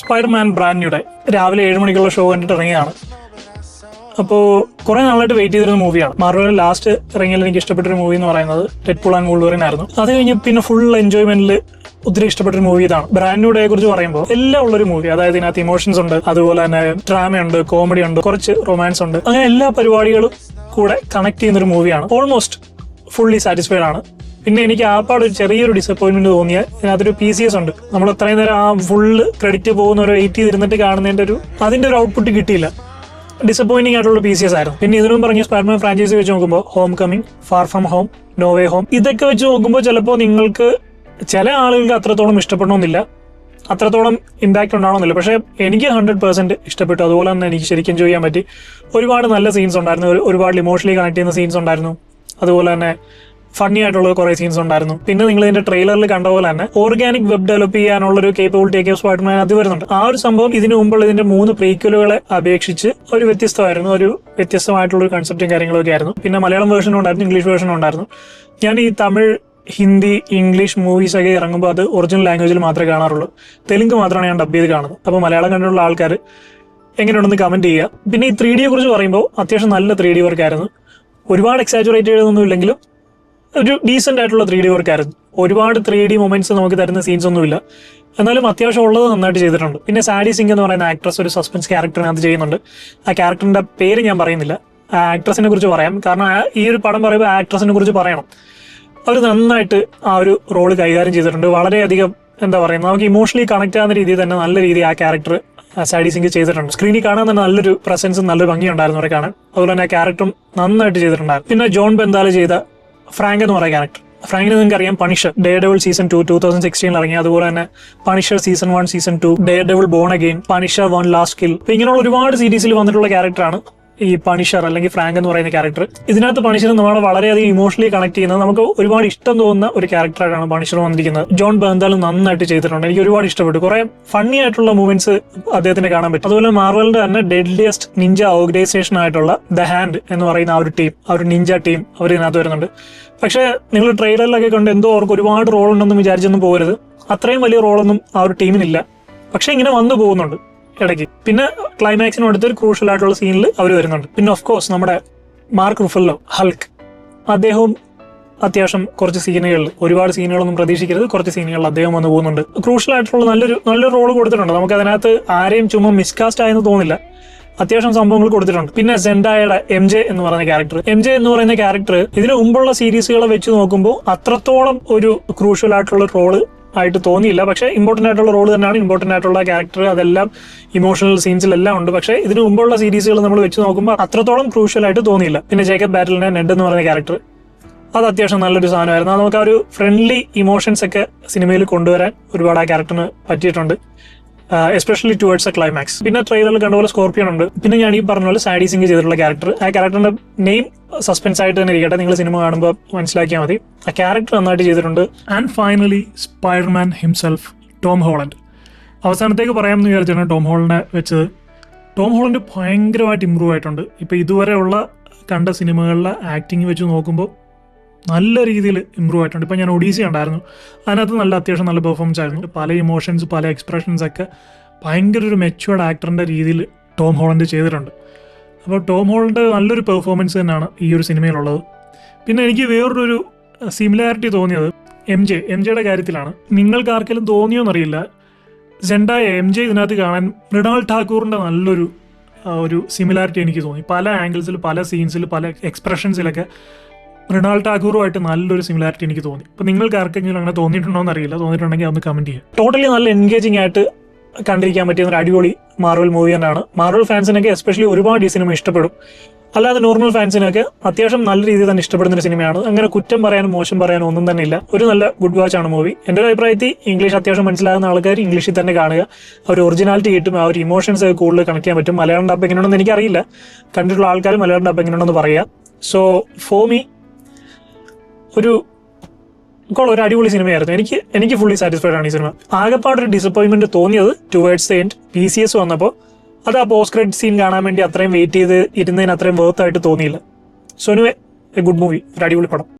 Spiderman brand ന്യൂടെ രാവിലെ 7 മണിക്കുള്ള show കണ്ടിട്ട് ഇറങ്ങിയാണ്. അപ്പോൾ കുറെ നാളായിട്ട് വെയിറ്റ് ചെയ്തിരുന്ന മൂവിയാണ്. മാർവലിൽ ലാസ്റ്റ് ഇറങ്ങിയാൽ എനിക്ക് ഇഷ്ടപ്പെട്ടൊരു മൂവി എന്ന് പറയുന്നത് ഡെഡ്പൂൾ ആൻഡ് വൂൾവറിൻ ആയിരുന്നു. അത് കഴിഞ്ഞ് പിന്നെ ഫുൾ എൻജോയ്മെന്റിൽ ഒത്തിരി ഇഷ്ടപ്പെട്ടൊരു മൂവി ഇതാണ്. ബ്രാൻഡ് ന്യൂഡയെ കുറിച്ച് പറയുമ്പോൾ എല്ലാം ഉള്ളൊരു മൂവി, അതായത് ഇതിനകത്ത് ഇമോഷൻസ് ഉണ്ട്, അതുപോലെ തന്നെ ഡ്രാമയുണ്ട്, കോമഡി ഉണ്ട്, കുറച്ച് റൊമാൻസ് ഉണ്ട്, അങ്ങനെ എല്ലാ പരിപാടികളും കൂടെ കണക്ട് ചെയ്യുന്നൊരു മൂവിയാണ്. ഓൾമോസ്റ്റ് ഫുള്ളി സാറ്റിസ്ഫൈഡ് ആണ്. പിന്നെ എനിക്ക് ആപ്പാട് ഒരു ചെറിയൊരു ഡിസപ്പോയിന്റ്മെന്റ് തോന്നിയ ഇതിനകത്തൊരു PCS ഉണ്ട്. നമ്മൾ അത്രയും നേരം ആ ഫുള്ള് ക്രെഡിറ്റ് പോകുന്ന ഒരു വെയിറ്റ് ചെയ്തിരുന്നിട്ട് കാണുന്നതിന്റെ അതിന്റെ ഒരു ഔട്ട്പുട്ട് കിട്ടിയില്ല. ഡിസപ്പോയിന്റിംഗ് ആയിട്ടുള്ള PCS ആയിരുന്നു. പിന്നെ ഇതിനും പറഞ്ഞ സ്പൈഡർമാൻ ഫ്രാഞ്ചൈസി വെച്ച് നോക്കുമ്പോൾ Homecoming, Far From Home, No Way Home, ഇതൊക്കെ വെച്ച് നോക്കുമ്പോൾ ചിലപ്പോൾ നിങ്ങൾക്ക് ചില ആളുകൾക്ക് അത്രത്തോളം ഇഷ്ടപ്പെടണമെന്നില്ല, അത്രത്തോളം ഇമ്പാക്ട് ഉണ്ടാവണമെന്നില്ല. പക്ഷേ എനിക്ക് 100% ഇഷ്ടപ്പെട്ടു. അതുപോലെ തന്നെ എനിക്ക് ശരിക്കും എൻജോയ് ചെയ്യാൻ പറ്റി. ഒരുപാട് നല്ല സീൻസ് ഉണ്ടായിരുന്നു, ഒരുപാട് ഇമോഷണലി കണക്ട് ചെയ്യുന്ന സീൻസ് ഉണ്ടായിരുന്നു, അതുപോലെ തന്നെ ഫണ്ണി ആയിട്ടുള്ള കുറെ സീൻസ് ഉണ്ടായിരുന്നു. പിന്നെ നിങ്ങൾ ഇതിന്റെ ട്രെയിലറിൽ കണ്ട പോലെ തന്നെ ഓർഗാനിക് വെബ് ഡെവലപ്പ് ചെയ്യാനുള്ള ഒരു കേപ്പബിലിറ്റി ഒക്കെ സ്പൈഡർമാൻ അത് വരുന്നുണ്ട്. ആ ഒരു സംഭവം ഇതിനു മുമ്പുള്ള ഇതിന്റെ 3 പ്രീക്വലുകളെ അപേക്ഷിച്ച് ഒരു വ്യത്യസ്തമായിരുന്നു, ഒരു വ്യത്യസ്തമായിട്ടുള്ള ഒരു കൺസെപ്റ്റും കാര്യങ്ങളൊക്കെ ആയിരുന്നു. പിന്നെ മലയാളം വേർഷനും ഉണ്ടായിരുന്നു, ഇംഗ്ലീഷ് വേർഷനും ഉണ്ടായിരുന്നു. ഞാൻ ഈ തമിഴ്, ഹിന്ദി, ഇംഗ്ലീഷ് മൂവീസ് ഒക്കെ ഇറങ്ങുമ്പോൾ അത് ഒറിജിനൽ ലാംഗ്വേജിൽ മാത്രമേ കാണാറുള്ളൂ. തെലുങ്ക് മാത്രമാണ് ഞാൻ ഡബ് ചെയ്ത് കാണുന്നത്. അപ്പോൾ മലയാളം കണ്ടുള്ള ആൾക്കാർ എങ്ങനെയുണ്ടെന്ന് കമന്റ് ചെയ്യുക. പിന്നെ ഈ 3D കുറിച്ച് പറയുമ്പോൾ അത്യാവശ്യം നല്ല 3D വർക്കായിരുന്നു. ഒരുപാട് എക്സാജുറേറ്റ് ചെയ്തൊന്നും ഇല്ലെങ്കിലും ഒരു ഡീസെന്റ് ആയിട്ടുള്ള 3D വർക്കായിരുന്നു. ഒരുപാട് 3D മൊമെന്റ്സ് നമുക്ക് തരുന്ന സീൻസ് ഒന്നുമില്ല, എന്നാലും അത്യാവശ്യം ഉള്ളത് നന്നായിട്ട് ചെയ്തിട്ടുണ്ട്. പിന്നെ സാഡി സിംഗ് എന്ന് പറയുന്ന ആക്ട്രസ് ഒരു സസ്പെൻസ് ക്യാരക്ടറിനകത്ത് ചെയ്യുന്നുണ്ട്. ആ ക്യാരക്ടറിന്റെ പേര് ഞാൻ പറയുന്നില്ല, ആ ആക്ട്രസിനെ കുറിച്ച് പറയാം. കാരണം ഈ ഒരു പടം പറയുമ്പോൾ ആക്ട്രസിനെ കുറിച്ച് പറയണം. അവർ നന്നായിട്ട് ആ ഒരു റോള് കൈകാര്യം ചെയ്തിട്ടുണ്ട്. വളരെയധികം എന്താ പറയുക, നമുക്ക് ഇമോഷണലി കണക്ട് ആവുന്ന രീതിയിൽ തന്നെ നല്ല രീതിയിൽ ആ ക്യാരക്ടർ സാഡി സിംഗ് ചെയ്തിട്ടുണ്ട്. സ്ക്രീനിൽ കാണാൻ തന്നെ നല്ലൊരു പ്രസൻസും നല്ലൊരു ഭംഗിയുണ്ടായിരുന്നു അവരെ കാണാൻ. അതുപോലെ തന്നെ ആ ക്യാരക്ടറും നന്നായിട്ട് ചെയ്തിട്ടുണ്ടായിരുന്നു. പിന്നെ ജോൺ ബെന്താല ചെയ്ത ഫ്രാങ്ക് എന്ന് പറയുന്ന ക്യാരക്ടർ, ഫ്രാങ്കിനെ നിങ്ങൾക്ക് അറിയാം, പണിഷർ, ഡേ ഡെവിൾ സീസൺ 2 2016 ഇറങ്ങി. അതുപോലെ തന്നെ punisher season 1, season 2, day devil born again, punisher 1 last kill. അപ്പൊ ഇങ്ങനെയുള്ള ഒരുപാട് സീരീസിൽ വന്നിട്ടുള്ള ക്യാരക്ടറാണ് ഈ പണിഷർ അല്ലെങ്കിൽ ഫ്രാങ്ക് എന്ന് പറയുന്ന ക്യാരക്ടർ. ഇതിനകത്ത് പണിഷർ നമ്മളെ വളരെയധികം ഇമോഷണലി കണക്ട് ചെയ്യുന്നത്, നമുക്ക് ഒരുപാട് ഇഷ്ടം തോന്നുന്ന ഒരു ക്യാരക്ടറായിട്ടാണ് പണിഷർ വന്നിരിക്കുന്നത്. ജോൺ ബെന്താലും നന്നായിട്ട് ചെയ്തിട്ടുണ്ട്, എനിക്ക് ഒരുപാട് ഇഷ്ടപ്പെട്ടു. കുറെ ഫണ്ണി ആയിട്ടുള്ള മൂവ്മെന്റ്സ് അദ്ദേഹത്തിന് കാണാൻ പറ്റും. അതുപോലെ മാർവലിന്റെ തന്നെ ഡെഡ്ലിയസ്റ്റ് നിഞ്ച ഓർഗനൈസേഷൻ ആയിട്ടുള്ള ദ ഹാൻഡ് എന്ന് പറയുന്ന ആ ഒരു ടീം, ആ ഒരു നിഞ്ച ടീം അവർ ഇതിനകത്ത് വരുന്നുണ്ട്. പക്ഷേ നിങ്ങൾ ട്രെയിലറിലൊക്കെ കണ്ട് എന്തോ അവർക്ക് ഒരുപാട് റോൾ ഉണ്ടെന്ന് വിചാരിച്ചൊന്നും പോകരുത്. അത്രയും വലിയ റോളൊന്നും ആ ഒരു ടീമിനില്ല, പക്ഷെ ഇങ്ങനെ വന്നു പോകുന്നുണ്ട് ഇടയ്ക്ക്. പിന്നെ ക്ലൈമാക്സിനും അടുത്തൊരു ക്രൂഷ്യൽ ആയിട്ടുള്ള സീനിൽ അവർ വരുന്നുണ്ട്. പിന്നെ ഓഫ് കോഴ്സ് നമ്മുടെ മാർക്ക് റുഫല്ലോ, ഹൾക്ക്, അദ്ദേഹവും അത്യാവശ്യം കുറച്ച് സീനുകളിൽ, ഒരുപാട് സീനുകളൊന്നും പ്രതീക്ഷിക്കരുത്, കുറച്ച് സീനുകളിൽ അദ്ദേഹം വന്ന് പോകുന്നുണ്ട്. ക്രൂഷ്യൽ ആയിട്ടുള്ള നല്ലൊരു റോൾ കൊടുത്തിട്ടുണ്ട്. നമുക്ക് അതിനകത്ത് ആരെയും ചുമ്മാ മിസ്കാസ്റ്റ് ആയെന്ന് തോന്നില്ല, അത്യാവശ്യം സംഭവങ്ങൾ കൊടുത്തിട്ടുണ്ട്. പിന്നെ സെൻഡായയുടെ MJ എന്ന് പറയുന്ന ക്യാരക്ടർ ഇതിനു മുമ്പുള്ള സീരീസുകളെ വെച്ച് നോക്കുമ്പോൾ അത്രത്തോളം ഒരു ക്രൂഷ്യൽ ആയിട്ടുള്ള റോള് ആയിട്ട് തോന്നിയില്ല. പക്ഷേ ഇമ്പോർട്ടന്റ് ആയിട്ടുള്ള റോള് തന്നെയാണ്, ഇമ്പോർട്ടന്റ് ആയിട്ടുള്ള ക്യാരക്ടർ, അതെല്ലാം ഇമോഷണൽ സീൻസിലെല്ലാം ഉണ്ട്. പക്ഷേ ഇതിനു മുമ്പുള്ള സീരീസുകൾ നമ്മൾ വെച്ച് നോക്കുമ്പോൾ അത്രത്തോളം ക്രൂഷ്യൽ ആയിട്ട് തോന്നിയില്ല. പിന്നെ ജേക്കബ് ബാറ്റലിന്റെ നെഡ് എന്ന് പറയുന്ന ക്യാരക്ടർ, അത് അത്യാവശ്യം നല്ലൊരു സാധനമായിരുന്നു. നമുക്ക് ആ ഒരു ഫ്രണ്ട്ലി ഇമോഷൻസ് ഒക്കെ സിനിമയിൽ കൊണ്ടുവരാൻ ഒരുപാട് ആ ക്യാരക്ടറിന് പറ്റിയിട്ടുണ്ട്, എസ്പെഷ്യലി ടുവേർഡ്സ് എ ക്ലൈമാക്സ്. പിന്നെ ട്രെയിലറിൽ കണ്ടപോലെ സ്കോർപ്പിയൻ ഉണ്ട്. പിന്നെ ഞാൻ ഈ പറഞ്ഞ പോലെ സാഡി സിംഗ് ചെയ്തിട്ടുള്ള ക്യാരക്ടർ, ആ ക്യാരക്ടറിന്റെ നെയിം സസ്പെൻസ് ആയിട്ട് തന്നെ ഇരിക്കട്ടെ, നിങ്ങൾ സിനിമ കാണുമ്പോൾ മനസ്സിലാക്കിയാൽ മതി. ആ ക്യാരക്ടർ നന്നായിട്ട് ചെയ്തിട്ടുണ്ട്. And finally Spiderman himself, Tom Holland. അവസാനത്തേക്ക് പറയാമെന്ന് വിചാരിച്ചാണ് ടോം ഹോളണ്ടിനെ വെച്ചത്. ടോം ഹോളണ്ട് ഭയങ്കരമായിട്ട് ഇമ്പ്രൂവ് ആയിട്ടുണ്ട്. ഇപ്പം ഇതുവരെയുള്ള കണ്ട സിനിമകളിലെ ആക്ടിങ് വെച്ച് നോക്കുമ്പോൾ നല്ല രീതിയിൽ ഇമ്പ്രൂവ് ആയിട്ടുണ്ട്. ഇപ്പം ഞാൻ ഒഡീസി ഉണ്ടായിരുന്നു, അതിനകത്ത് അത്യാവശ്യം നല്ല പെർഫോമൻസ് ആയിരുന്നു. പല ഇമോഷൻസ്, പല എക്സ്പ്രഷൻസ് ഒക്കെ ഭയങ്കര ഒരു മെച്യൂർഡ് ആക്ടറിൻ്റെ രീതിയിൽ ടോം ഹോളണ്ട് ചെയ്തിട്ടുണ്ട്. അപ്പോൾ ടോം ഹോളണ്ട് നല്ലൊരു പെർഫോമൻസ് തന്നെയാണ് ഈ ഒരു സിനിമയിലുള്ളത്. പിന്നെ എനിക്ക് വേറൊരു സിമിലാരിറ്റി തോന്നിയത് MJയുടെ കാര്യത്തിലാണ്. നിങ്ങൾക്ക് ആർക്കെങ്കിലും തോന്നിയോന്നറിയില്ല, സെൻഡായ MJ ഇതിനകത്ത് കാണാൻ മൃണാൾ ഠാക്കൂറിൻ്റെ നല്ലൊരു സിമിലാരിറ്റി എനിക്ക് തോന്നി. പല ആംഗിൾസിൽ, പല സീൻസിൽ, പല എക്സ്പ്രഷൻസിലൊക്കെ മൃണാൾ ഠാക്കൂറുമായിട്ട് നല്ലൊരു സിമിലാരിറ്റി എനിക്ക് തോന്നി. അപ്പോൾ നിങ്ങൾക്ക് ആർക്കെങ്കിലും അങ്ങനെ തോന്നിയിട്ടുണ്ടോ എന്നറിയില്ല, തോന്നിയിട്ടുണ്ടെങ്കിൽ അതൊന്ന് കമന്റ് ചെയ്യാം. ടോട്ടലി നല്ല എൻഗേജിംഗ് ആയിട്ട് കണ്ടിരിക്കാൻ പറ്റിയ ഒരു അടിപൊളി മാർവൽ മൂവി തന്നെയാണ്. മാർവൽ ഫാൻസിനൊക്കെ എസ്പെഷ്യലി ഒരുപാട് ഈ സിനിമ ഇഷ്ടപ്പെടും. അല്ലാതെ നോർമൽ ഫാൻസിനൊക്കെ അത്യാവശ്യം നല്ല രീതിയിൽ തന്നെ ഇഷ്ടപ്പെടുന്ന ഒരു സിനിമയാണ്. അങ്ങനെ കുറ്റം പറയാനും മോശം പറയാനും ഒന്നും തന്നെ ഇല്ല. ഒരു നല്ല ഗുഡ് വാച്ച് ആണ് മൂവി. എൻ്റെ ഒരു അഭിപ്രായത്തിൽ ഇംഗ്ലീഷ് അത്യാവശ്യം മനസ്സിലാകുന്ന ആൾക്കാർ ഇംഗ്ലീഷിൽ തന്നെ കാണുക. ആ ഒരു ഒറിജിനാലിറ്റി കിട്ടും, ആ ഒരു ഇമോഷൻസ് കൂടുതൽ കണക്ട് ചെയ്യാൻ പറ്റും. മലയാളം ഡബ് എങ്ങനെയുണ്ടെന്ന് എനിക്കറിയില്ല, കണ്ടിട്ടുള്ള ആൾക്കാർ മലയാളം ഡബ് എങ്ങനെയുണ്ടെന്ന് പറയുക. സോ ഫോർ മീ ഒരു അടിപൊളി സിനിമയായിരുന്നു. എനിക്ക് ഫുള്ളി സാറ്റിസ്ഫൈഡ് ആണ് ഈ സിനിമ. ആകെപ്പാടൊരു ഡിസപ്പോയിൻമെന്റ് തോന്നിയത് ടുവേർഡ്സ് ദ എൻഡ് PCS വന്നപ്പോൾ അത് ആ പോസ്റ്റ് ക്രെഡിറ്റ് സീൻ കാണാൻ വേണ്ടി അത്രയും വെയിറ്റ് ചെയ്ത് ഇരുന്നതിന് അത്രയും വർത്ത് ആയിട്ട് തോന്നിയില്ല. So anyway, A good movie, ഒരു അടിപൊളി പടം.